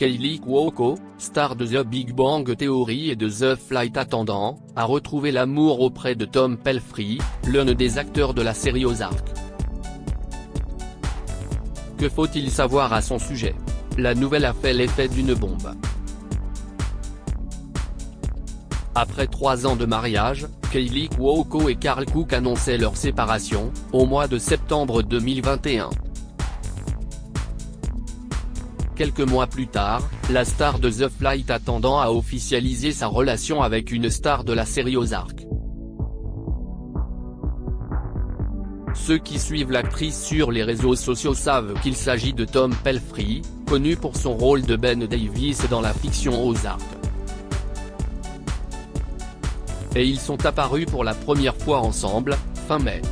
Kaylee Cuoco, star de The Big Bang Theory et de The Flight Attendant, a retrouvé l'amour auprès de Tom Pelphrey, l'un des acteurs de la série Ozark. Que faut-il savoir à son sujet? La nouvelle a fait l'effet d'une bombe. Après 3 ans de mariage, Kaylee Cuoco et Carl Cook annonçaient leur séparation, au mois de septembre 2021. Quelques mois plus tard, la star de The Flight Attendant a officialisé sa relation avec une star de la série Ozark. Ceux qui suivent l'actrice sur les réseaux sociaux savent qu'il s'agit de Tom Pelphrey, connu pour son rôle de Ben Davis dans la fiction Ozark. Et ils sont apparus pour la première fois ensemble, fin mai.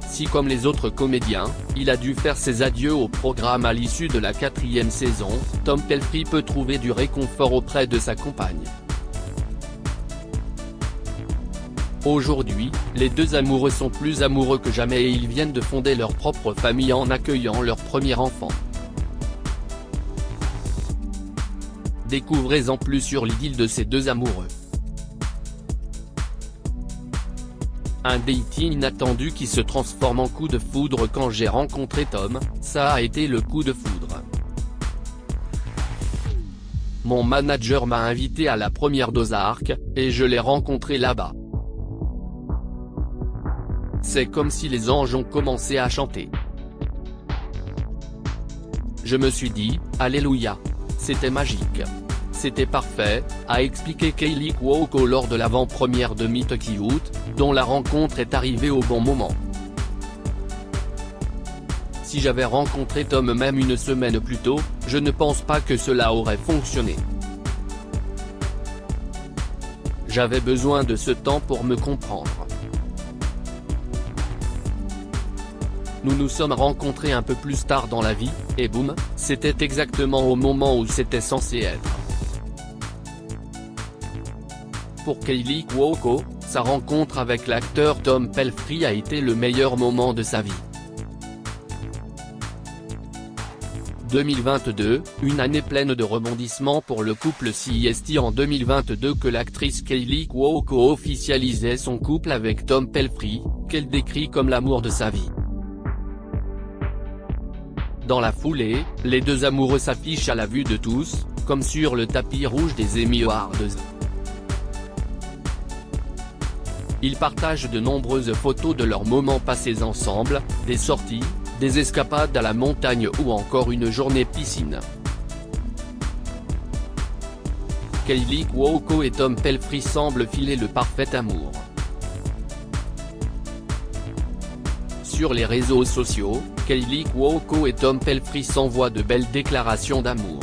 Si comme les autres comédiens, il a dû faire ses adieux au programme à l'issue de la 4e saison, Tom Pelphrey peut trouver du réconfort auprès de sa compagne. Aujourd'hui, les deux amoureux sont plus amoureux que jamais et ils viennent de fonder leur propre famille en accueillant leur premier enfant. Découvrez-en plus sur l'idylle de ces deux amoureux. Un dating inattendu qui se transforme en coup de foudre. Quand j'ai rencontré Tom, ça a été le coup de foudre. Mon manager m'a invité à la première d'Ozark, et je l'ai rencontré là-bas. C'est comme si les anges ont commencé à chanter. Je me suis dit, alléluia. C'était magique. C'était parfait, a expliqué Kaylee Cuoco lors de l'avant-première de Meet Cute, dont la rencontre est arrivée au bon moment. Si j'avais rencontré Tom même une semaine plus tôt, je ne pense pas que cela aurait fonctionné. J'avais besoin de ce temps pour me comprendre. Nous nous sommes rencontrés un peu plus tard dans la vie, et boum, c'était exactement au moment où c'était censé être. Pour Kaylee Cuoco, sa rencontre avec l'acteur Tom Pelphrey a été le meilleur moment de sa vie. 2022, une année pleine de rebondissements pour le couple. C'est en 2022 que l'actrice Kaylee Cuoco officialisait son couple avec Tom Pelphrey, qu'elle décrit comme l'amour de sa vie. Dans la foulée, les deux amoureux s'affichent à la vue de tous, comme sur le tapis rouge des Emmy Awards. Ils partagent de nombreuses photos de leurs moments passés ensemble, des sorties, des escapades à la montagne ou encore une journée piscine. Kaylee Cuoco et Tom Pelphrey semblent filer le parfait amour. Sur les réseaux sociaux, Kaylee Cuoco et Tom Pelphrey s'envoient de belles déclarations d'amour.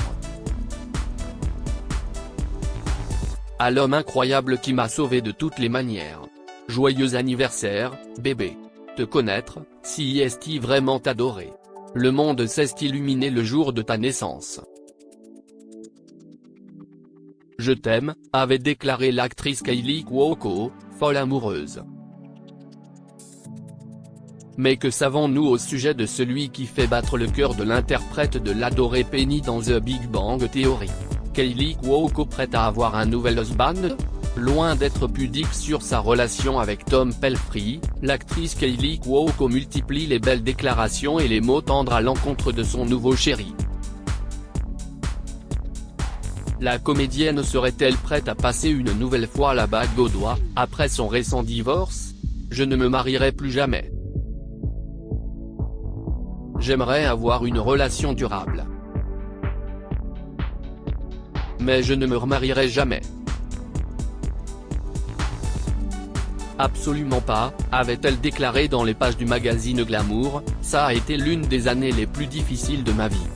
À l'homme incroyable qui m'a sauvé de toutes les manières. Joyeux anniversaire, bébé. Te connaître, c'est vraiment t'adorer. Le monde s'est illuminé le jour de ta naissance. Je t'aime, avait déclaré l'actrice Kaylee Cuoco, folle amoureuse. Mais que savons-nous au sujet de celui qui fait battre le cœur de l'interprète de l'adorée Penny dans The Big Bang Theory? Kaylee Cuoco prête à avoir un nouvel husband? Loin d'être pudique sur sa relation avec Tom Pelphrey, l'actrice Kaylee Cuoco multiplie les belles déclarations et les mots tendres à l'encontre de son nouveau chéri. La comédienne serait-elle prête à passer une nouvelle fois la bague au doigt, après son récent divorce? Je ne me marierai plus jamais. J'aimerais avoir une relation durable. Mais je ne me remarierai jamais. Absolument pas, avait-elle déclaré dans les pages du magazine Glamour, ça a été l'une des années les plus difficiles de ma vie.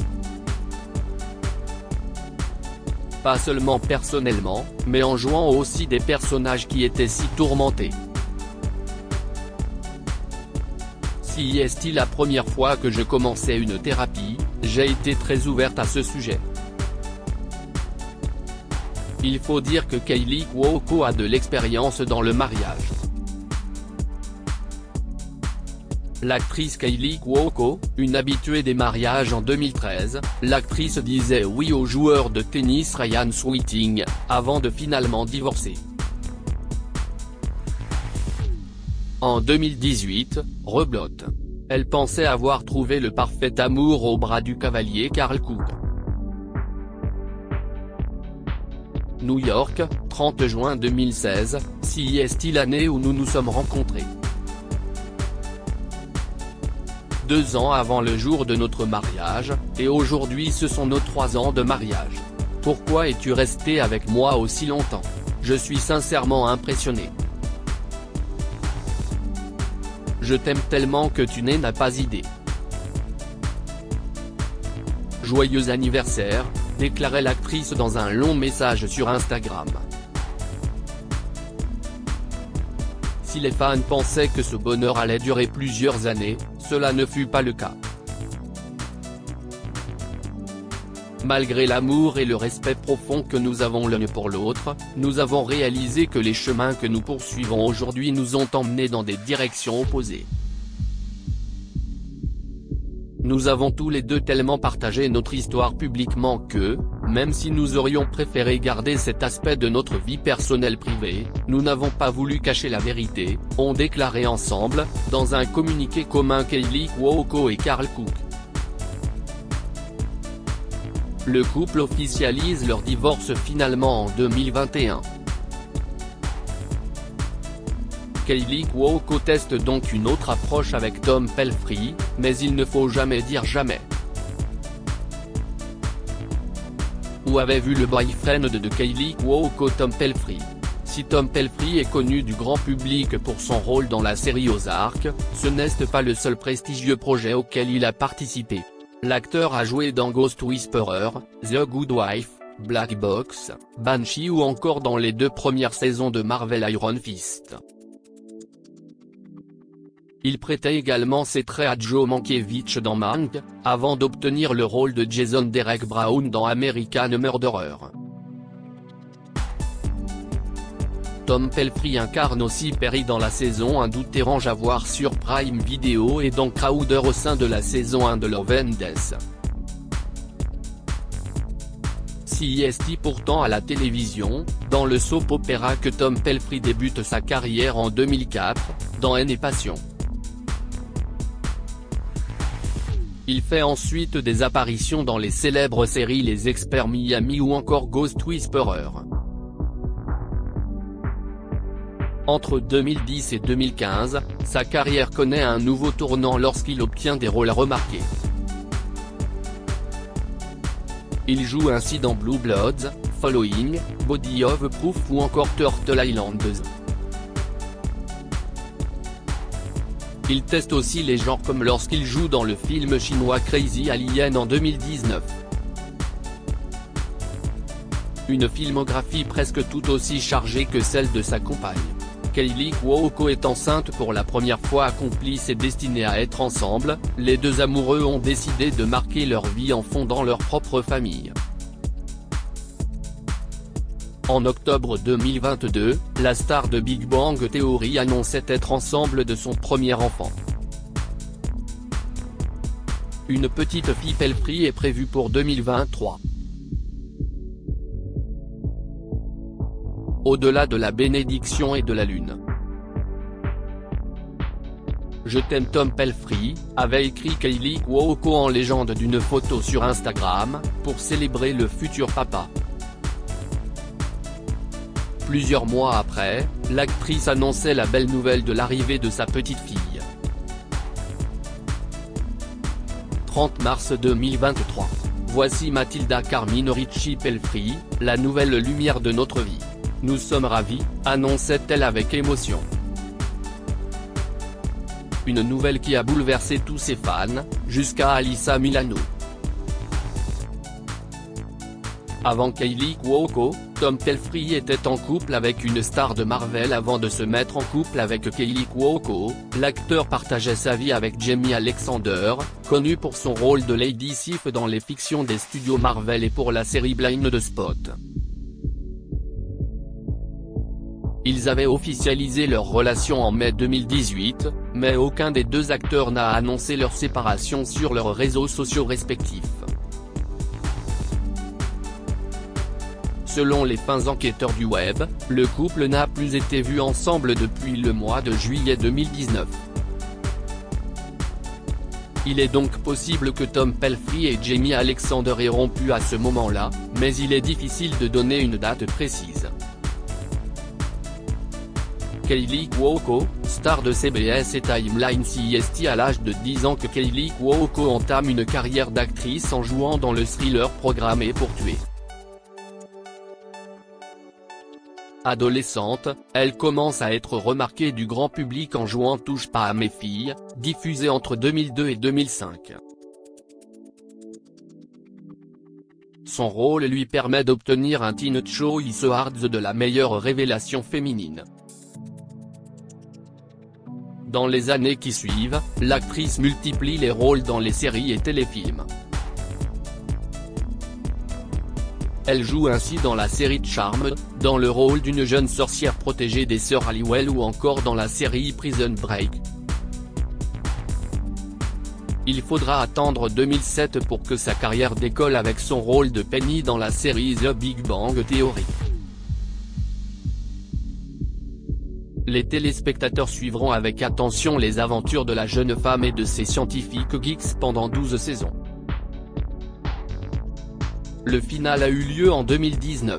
Pas seulement personnellement, mais en jouant aussi des personnages qui étaient si tourmentés. C'est la première fois que je commençais une thérapie, j'ai été très ouverte à ce sujet. Il faut dire que Kaylee Cuoco a de l'expérience dans le mariage. L'actrice Kaley Cuoco, une habituée des mariages en 2013, l'actrice disait oui au joueur de tennis Ryan Sweeting, avant de finalement divorcer. En 2018, rebelote. Elle pensait avoir trouvé le parfait amour au bras du cavalier Carl Cook. New York, 30 juin 2016, si est-il l'année où nous nous sommes rencontrés. 2 ans avant le jour de notre mariage, et aujourd'hui ce sont nos 3 ans de mariage. Pourquoi es-tu resté avec moi aussi longtemps? Je suis sincèrement impressionné. Je t'aime tellement que tu n'as pas idée. Joyeux anniversaire, déclarait l'actrice dans un long message sur Instagram. Si les fans pensaient que ce bonheur allait durer plusieurs années, cela ne fut pas le cas. Malgré l'amour et le respect profond que nous avons l'un pour l'autre, nous avons réalisé que les chemins que nous poursuivons aujourd'hui nous ont emmenés dans des directions opposées. Nous avons tous les deux tellement partagé notre histoire publiquement que, même si nous aurions préféré garder cet aspect de notre vie personnelle privée, nous n'avons pas voulu cacher la vérité, ont déclaré ensemble, dans un communiqué commun Kaley Cuoco et Carl Cook. Le couple officialise leur divorce finalement en 2021. Kaley Cuoco teste donc une autre approche avec Tom Pelphrey, mais il ne faut jamais dire jamais. Où avait vu le boyfriend de Kaley Cuoco Tom Pelphrey? Si Tom Pelphrey est connu du grand public pour son rôle dans la série Ozark, ce n'est pas le seul prestigieux projet auquel il a participé. L'acteur a joué dans Ghost Whisperer, The Good Wife, Black Box, Banshee ou encore dans les 2 premières saisons de Marvel Iron Fist. Il prêtait également ses traits à Joe Mankiewicz dans Mank, avant d'obtenir le rôle de Jason Derek Brown dans American Murderer. Tom Pelphrey incarne aussi Perry dans la saison 1 d'Outer-Range à voir sur Prime Video et dans Crowder au sein de la saison 1 de Love and Death. Si est pourtant à la télévision, dans le soap opéra que Tom Pelphrey débute sa carrière en 2004, dans Haine et Passion. Il fait ensuite des apparitions dans les célèbres séries Les Experts Miami ou encore Ghost Whisperer. Entre 2010 et 2015, sa carrière connaît un nouveau tournant lorsqu'il obtient des rôles remarqués. Il joue ainsi dans Blue Bloods, Following, Body of Proof ou encore Turtle Island 2. Il teste aussi les genres comme lorsqu'il joue dans le film chinois Crazy Alien en 2019. Une filmographie presque tout aussi chargée que celle de sa compagne. Kaley Cuoco est enceinte pour la première fois, complice et destinée à être ensemble, les deux amoureux ont décidé de marquer leur vie en fondant leur propre famille. En octobre 2022, la star de Big Bang Theory annonçait être ensemble de son premier enfant. Une petite fille Pelphrey est prévue pour 2023. Au-delà de la bénédiction et de la lune. Je t'aime Tom Pelphrey, avait écrit Kaley Cuoco en légende d'une photo sur Instagram, pour célébrer le futur papa. Plusieurs mois après, l'actrice annonçait la belle nouvelle de l'arrivée de sa petite fille. 30 mars 2023. Voici Matilda Carmine Ricci Pelphrey, la nouvelle lumière de notre vie. Nous sommes ravis, annonçait-elle avec émotion. Une nouvelle qui a bouleversé tous ses fans, jusqu'à Alyssa Milano. Avant Kaley Cuoco, Tom Pelphrey était en couple avec une star de Marvel. Avant de se mettre en couple avec Kaley Cuoco, l'acteur partageait sa vie avec Jamie Alexander, connu pour son rôle de Lady Sif dans les fictions des studios Marvel et pour la série Blind Spot. Ils avaient officialisé leur relation en mai 2018, mais aucun des deux acteurs n'a annoncé leur séparation sur leurs réseaux sociaux respectifs. Selon les fins enquêteurs du web, le couple n'a plus été vu ensemble depuis le mois de juillet 2019. Il est donc possible que Tom Pelphrey et Jamie Alexander aient rompu à ce moment-là, mais il est difficile de donner une date précise. Kaley Cuoco, star de CBS et Timeline CST à l'âge de 10 ans que Kaley Cuoco entame une carrière d'actrice en jouant dans le thriller Programmé pour tuer. Adolescente, elle commence à être remarquée du grand public en jouant Touche pas à mes filles, diffusée entre 2002 et 2005. Son rôle lui permet d'obtenir un Teen Choice Awards de la meilleure révélation féminine. Dans les années qui suivent, l'actrice multiplie les rôles dans les séries et téléfilms. Elle joue ainsi dans la série Charmed, dans le rôle d'une jeune sorcière protégée des sœurs Halliwell ou encore dans la série Prison Break. Il faudra attendre 2007 pour que sa carrière décolle avec son rôle de Penny dans la série The Big Bang Theory. Les téléspectateurs suivront avec attention les aventures de la jeune femme et de ses scientifiques geeks pendant 12 saisons. Le final a eu lieu en 2019.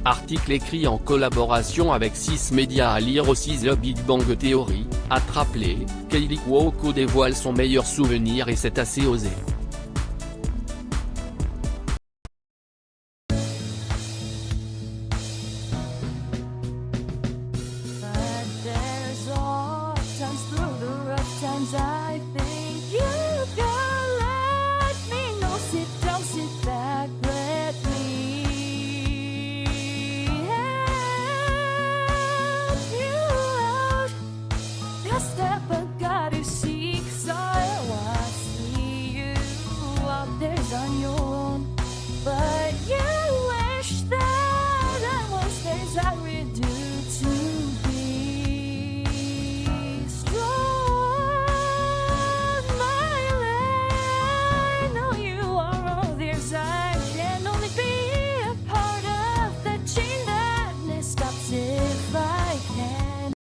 Article écrit en collaboration avec 6 médias à lire aussi The Big Bang Theory, Attrape-les, Kaley Cuoco dévoile son meilleur souvenir et c'est assez osé.